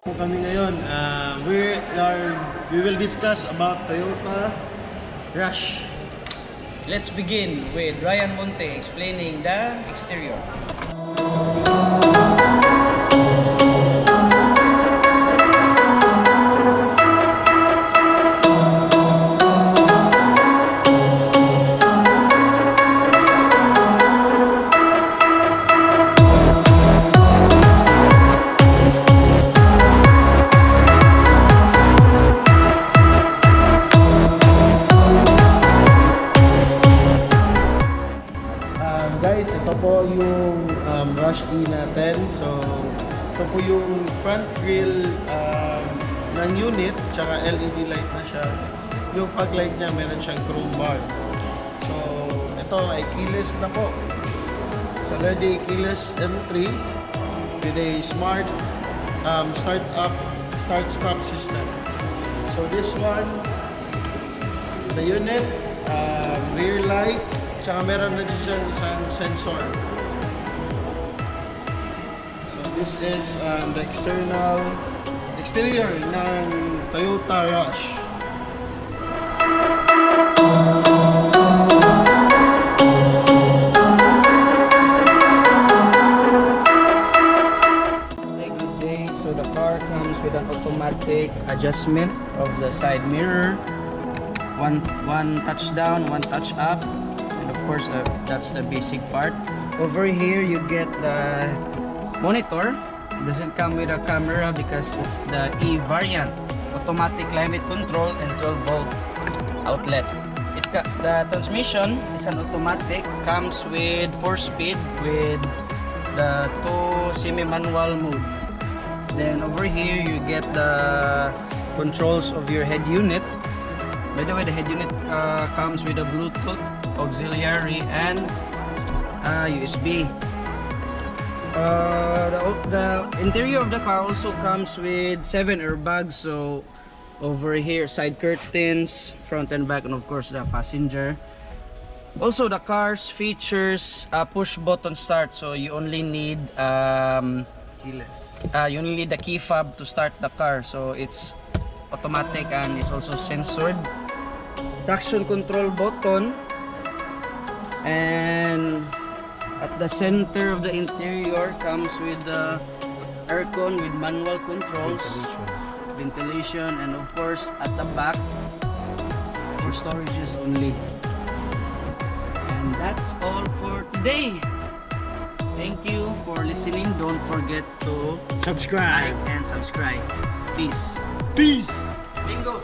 Po kami ngayon, we will discuss about Toyota Rush. Let's begin with Ryan Monte explaining the exterior. Guys, ito po yung Rush E natin. So, ito po yung front grille ng unit, tsaka LED light na siya. Yung fog light niya, meron siyang chrome bar. So, ito ay keyless na po. So, already keyless entry with a smart start-stop system. So, this one, the unit, rear light, tsaka meron na dyan isang sensor. So this is the exterior ng Toyota Rush. Good day. So the car comes with an automatic adjustment of the side mirror. One touch down, one touch up. Of course, that's the basic part. Over here, you get the monitor. It doesn't come with a camera because it's the E variant. Automatic climate control and 12-volt outlet. The transmission is an automatic. Comes with 4-speed with the 2 semi-manual mode. Then over here, you get the controls of your head unit. By the way, the head unit comes with a Bluetooth, auxiliary, and USB. The interior of the car also comes with 7 airbags. So over here, side curtains, front and back, and of course the passenger. Also, the car's features push button start. So you only need Keyless. you only need the key fob to start the car. So it's automatic and it's also censored. Traction control button, and at the center of the interior comes with the aircon with manual controls, ventilation, and of course at the back for storages only. And that's all for today. Thank you for listening. Don't forget to Subscribe. like and subscribe. Peace. Peace. Bingo.